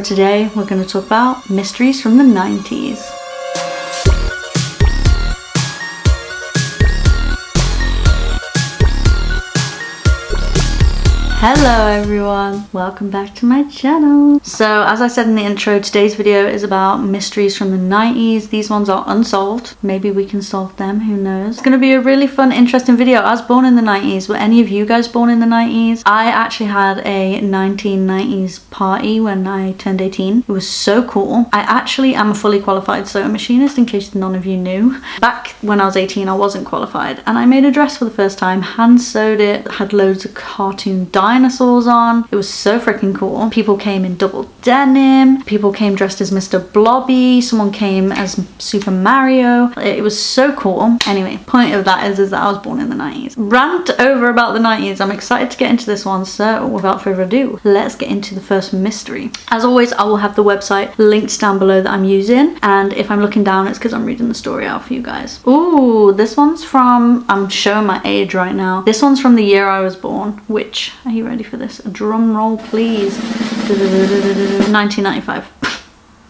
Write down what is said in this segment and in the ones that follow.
Today we're going to talk about mysteries from the 90s. Hello everyone, welcome back to my channel. So as I said in the intro, today's video is about mysteries from the 90s. These ones are unsolved. Maybe we can solve them, who knows. It's going to be a really fun, interesting video. I was born in the 90s. Were any of you guys born in the 90s? I actually had a 1990s party when I turned 18. It was so cool. I actually am a fully qualified sewing machinist, in case none of you knew. Back when I was 18, I wasn't qualified, and I made a dress for the first time, hand sewed it, had loads of cartoon dinosaurs on. It was so freaking cool. People came in double denim. People came dressed as Mr. Blobby. Someone came as Super Mario. It was so cool. Anyway, point of that is that I was born in the 90s. Rant over about the 90s. I'm excited to get into this one, so without further ado, let's get into the first mystery. As always, I will have the website linked down below that I'm using, and if I'm looking down, it's because I'm reading the story out for you guys. Ooh, this one's from, I'm showing my age right now. This one's from the year I was born, which, are you ready for this? A drum roll, please. 1995.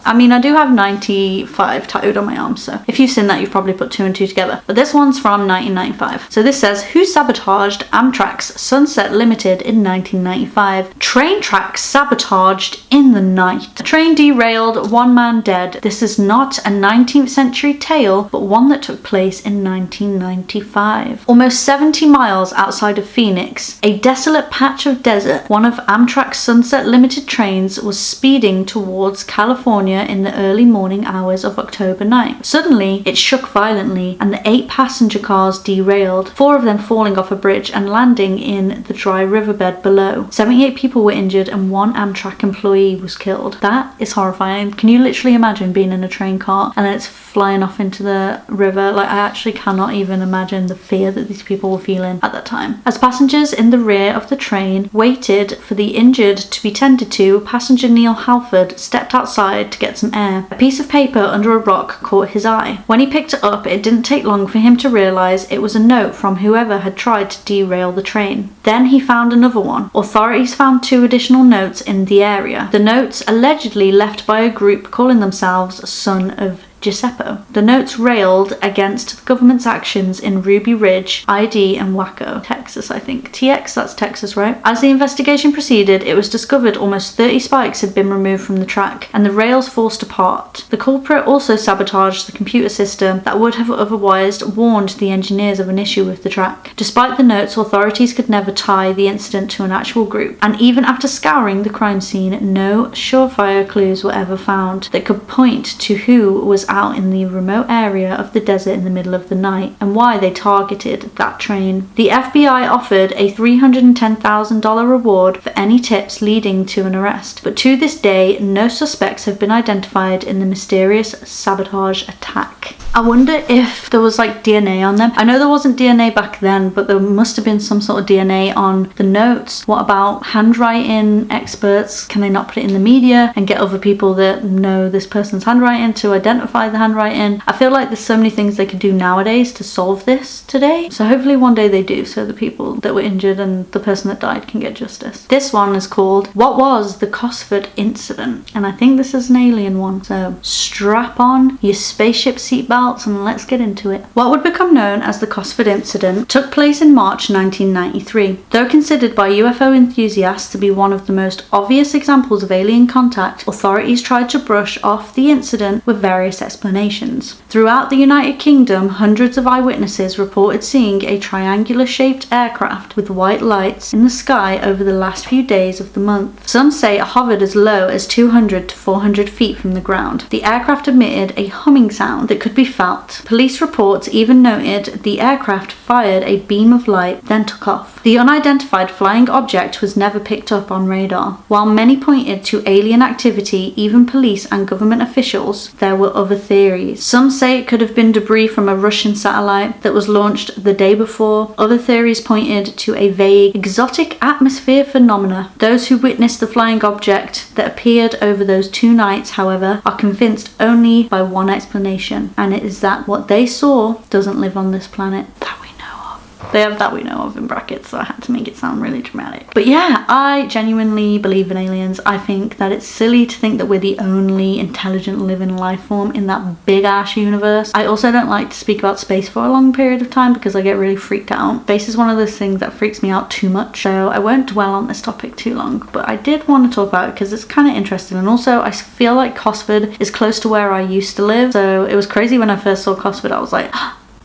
I mean, I do have 95 tattooed on my arm, so if you've seen that, you've probably put two and two together. But this one's from 1995. So this says, who sabotaged Amtrak's Sunset Limited in 1995? Train tracks sabotaged in the night. Train derailed, one man dead. This is not a 19th century tale, but one that took place in 1995. Almost 70 miles outside of Phoenix, a desolate patch of desert, one of Amtrak's Sunset Limited trains was speeding towards California in the early morning hours of October 9. Suddenly, it shook violently and the 8 passenger cars derailed, 4 of them falling off a bridge and landing in the dry riverbed below. 78 people were injured and 1 Amtrak employee was killed. That is horrifying. Can you literally imagine being in a train car and then it's flying off into the river? Like, I actually cannot even imagine the fear that these people were feeling at that time. As passengers in the rear of the train waited for the injured to be tended to, passenger Neil Halford stepped outside to get some air. A piece of paper under a rock caught his eye. When he picked it up, it didn't take long for him to realize it was a note from whoever had tried to derail the train. Then he found another one. Authorities found 2 additional notes in the area. The notes allegedly left by a group calling themselves Son of Giuseppe. The notes railed against the government's actions in Ruby Ridge, ID, and Waco, Texas, I think. TX, that's Texas, right? As the investigation proceeded, it was discovered almost 30 spikes had been removed from the track and the rails forced apart. The culprit also sabotaged the computer system that would have otherwise warned the engineers of an issue with the track. Despite the notes, authorities could never tie the incident to an actual group, and even after scouring the crime scene, no surefire clues were ever found that could point to who was out in the remote area of the desert in the middle of the night and why they targeted that train. The FBI offered a $310,000 reward for any tips leading to an arrest, but to this day, no suspects have been identified in the mysterious sabotage attack. I wonder if there was like DNA on them. I know there wasn't DNA back then, but there must have been some sort of DNA on the notes. What about handwriting experts? Can they not put it in the media and get other people that know this person's handwriting to identify the handwriting? I feel like there's so many things they could do nowadays to solve this today. So hopefully one day they do, so the people that were injured and the person that died can get justice. This one is called What Was the Khlokoyt Incident? And I think this is an alien one. So strap on your spaceship seatbelt and let's get into it. What would become known as the Khlokoyt Incident took place in March 1993. Though considered by UFO enthusiasts to be one of the most obvious examples of alien contact, authorities tried to brush off the incident with various explanations. Throughout the United Kingdom, hundreds of eyewitnesses reported seeing a triangular-shaped aircraft with white lights in the sky over the last few days of the month. Some say it hovered as low as 200 to 400 feet from the ground. The aircraft emitted a humming sound that could be felt. Police reports even noted the aircraft fired a beam of light, then took off. The unidentified flying object was never picked up on radar. While many pointed to alien activity, even police and government officials, there were other theories. Some say it could have been debris from a Russian satellite that was launched the day before. Other theories pointed to a vague, exotic atmosphere phenomena. Those who witnessed the flying object that appeared over those 2 nights, however, are convinced only by one explanation, and it is that what they saw doesn't live on this planet that we know of. They have that we know of in brackets, so I had to make it sound really dramatic. But yeah, I genuinely believe in aliens. I think that it's silly to think that we're the only intelligent living life form in that big ass universe. I also don't like to speak about space for a long period of time because I get really freaked out. Space is one of those things that freaks me out too much, so I won't dwell on this topic too long, but I did want to talk about it because it's kind of interesting. And also I feel like Cosford is close to where I used to live, so it was crazy when I first saw Cosford. I was like,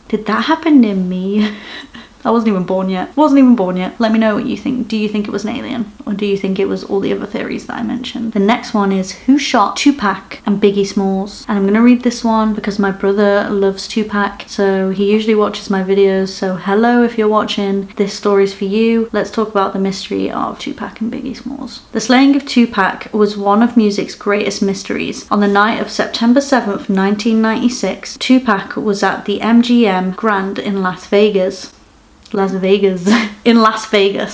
did that happen near me? I wasn't even born yet. Let me know what you think. Do you think it was an alien? Or do you think it was all the other theories that I mentioned? The next one is who shot Tupac and Biggie Smalls? And I'm gonna read this one because my brother loves Tupac, so he usually watches my videos. So hello, if you're watching, this story's for you. Let's talk about the mystery of Tupac and Biggie Smalls. The slaying of Tupac was one of music's greatest mysteries. On the night of September 7th, 1996, Tupac was at the MGM Grand in Las Vegas,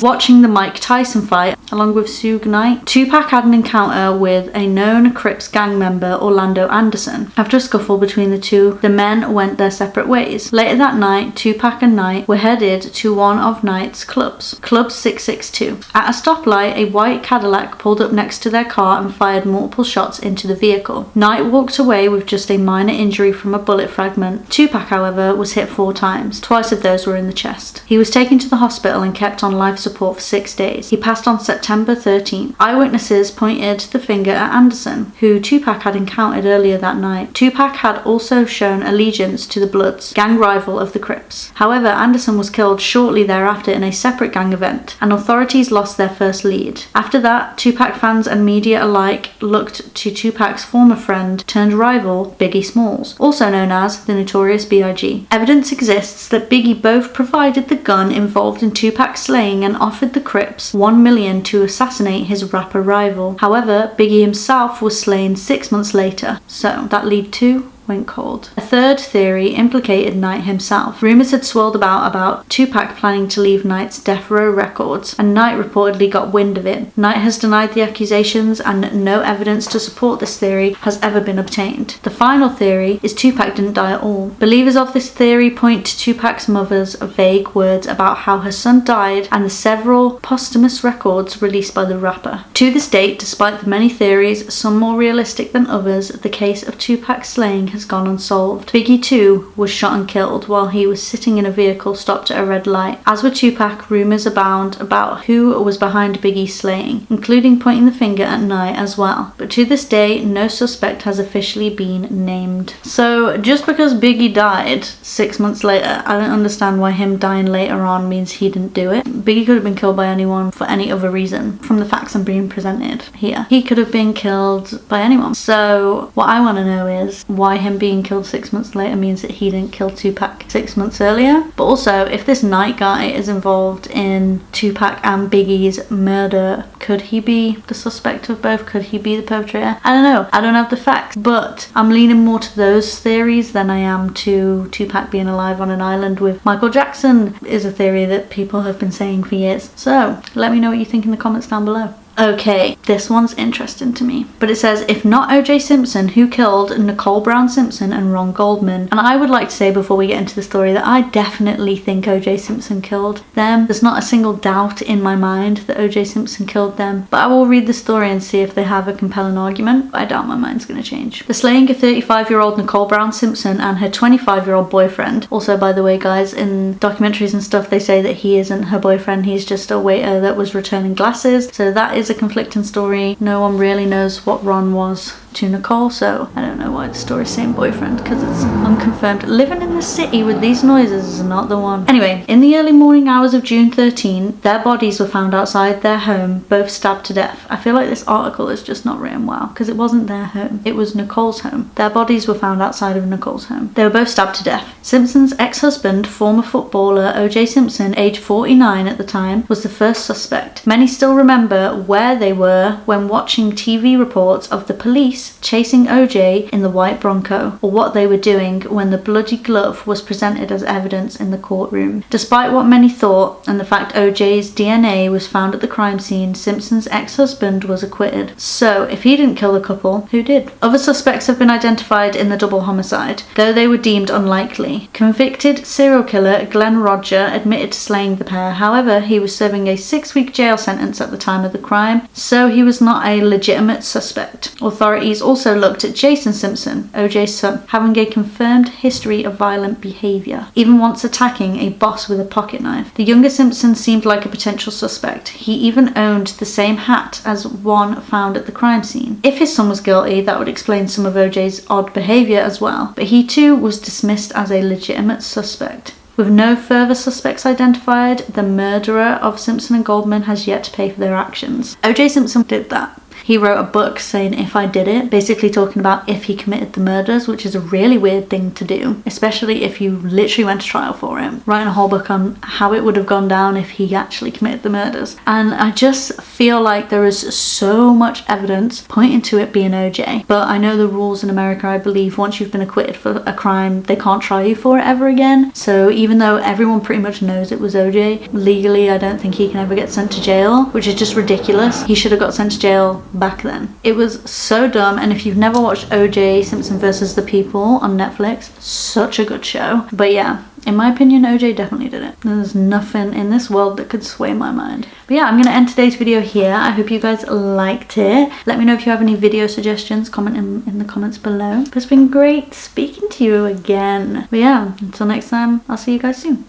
watching the Mike Tyson fight along with Suge Knight. Tupac had an encounter with a known Crips gang member, Orlando Anderson. After a scuffle between the two, the men went their separate ways. Later that night, Tupac and Knight were headed to one of Knight's clubs, Club 662. At a stoplight, a white Cadillac pulled up next to their car and fired multiple shots into the vehicle. Knight walked away with just a minor injury from a bullet fragment. Tupac, however, was hit 4 times. Twice of those were in the chest. He was taken to the hospital and kept on life support for 6 days. He passed on September 13th. Eyewitnesses pointed the finger at Anderson, who Tupac had encountered earlier that night. Tupac had also shown allegiance to the Bloods, gang rival of the Crips. However, Anderson was killed shortly thereafter in a separate gang event, and authorities lost their first lead. After that, Tupac fans and media alike looked to Tupac's former friend turned rival, Biggie Smalls, also known as the Notorious B.I.G. Evidence exists that Biggie both provided the gun involved in Tupac's slaying and offered the Crips $1 million to assassinate his rapper rival. However, Biggie himself was slain 6 months later, so that lead 2 went cold. A third theory implicated Knight himself. Rumours had swirled about Tupac planning to leave Knight's Death Row Records, and Knight reportedly got wind of it. Knight has denied the accusations, and no evidence to support this theory has ever been obtained. The final theory is Tupac didn't die at all. Believers of this theory point to Tupac's mother's vague words about how her son died and the several posthumous records released by the rapper. To this date, despite the many theories, some more realistic than others, the case of Tupac's slaying has gone unsolved. Biggie too was shot and killed while he was sitting in a vehicle stopped at a red light. As with Tupac, rumours abound about who was behind Biggie's slaying, including pointing the finger at Knight as well. But to this day, no suspect has officially been named. So just because Biggie died 6 months later, I don't understand why him dying later on means he didn't do it. Biggie could have been killed by anyone for any other reason. From the facts I'm being presented here, he could have been killed by anyone. So what I want to know is why him being killed 6 months later means that he didn't kill Tupac 6 months earlier. But also, if this Knight guy is involved in Tupac and Biggie's murder, could he be the suspect of both? Could he be the perpetrator? I don't know. I don't have the facts, but I'm leaning more to those theories than I am to Tupac being alive on an island with Michael Jackson is a theory that people have been saying for years. So let me know what you think in the comments down below. Okay, this one's interesting to me. But it says, if not O.J. Simpson, who killed Nicole Brown Simpson and Ron Goldman? And I would like to say before we get into the story that I definitely think O.J. Simpson killed them. There's not a single doubt in my mind that O.J. Simpson killed them. But I will read the story and see if they have a compelling argument. But I doubt my mind's going to change. The slaying of 35-year-old Nicole Brown Simpson and her 25-year-old boyfriend. Also, by the way, guys, in documentaries and stuff, they say that he isn't her boyfriend. He's just a waiter that was returning glasses. So that is a conflicting story. No one really knows what Ron was to Nicole, so I don't know why the story's saying boyfriend, because it's unconfirmed. Living in the city with these noises is not the one. Anyway, in the early morning hours of June 13, their bodies were found outside their home, both stabbed to death. I feel like this article is just not written well, because it wasn't their home, it was Nicole's home. Their bodies were found outside of Nicole's home. They were both stabbed to death. Simpson's ex-husband, former footballer O.J. Simpson, age 49 at the time, was the first suspect. Many still remember where they were when watching TV reports of the police police chasing OJ in the white Bronco, or what they were doing when the bloody glove was presented as evidence in the courtroom. Despite what many thought, and the fact OJ's DNA was found at the crime scene, Simpson's ex-husband was acquitted. So, if he didn't kill the couple, who did? Other suspects have been identified in the double homicide, though they were deemed unlikely. Convicted serial killer Glenn Roger admitted to slaying the pair. However, he was serving a 6-week jail sentence at the time of the crime, so he was not a legitimate suspect. Authorities also looked at Jason Simpson, OJ's son, having a confirmed history of violent behaviour, even once attacking a boss with a pocket knife. The younger Simpson seemed like a potential suspect. He even owned the same hat as one found at the crime scene. If his son was guilty, that would explain some of OJ's odd behaviour as well, but he too was dismissed as a legitimate suspect. With no further suspects identified, the murderer of Simpson and Goldman has yet to pay for their actions. O.J. Simpson did that. He wrote a book saying "If I Did It," basically talking about if he committed the murders, which is a really weird thing to do, especially if you literally went to trial for it. Writing a whole book on how it would have gone down if he actually committed the murders. And I just feel like there is so much evidence pointing to it being OJ. But I know the rules in America, I believe once you've been acquitted for a crime, they can't try you for it ever again. So even though everyone pretty much knows it was OJ, legally I don't think he can ever get sent to jail, which is just ridiculous. He should have got sent to jail back then. It was so dumb, and if you've never watched OJ Simpson versus the People on Netflix, such a good show. But yeah, in my opinion, OJ definitely did it. There's nothing in this world that could sway my mind. But yeah, I'm going to end today's video here. I hope you guys liked it. Let me know if you have any video suggestions. Comment in the comments below. But it's been great speaking to you again. But yeah, until next time, I'll see you guys soon.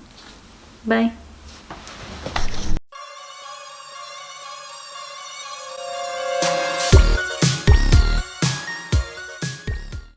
Bye.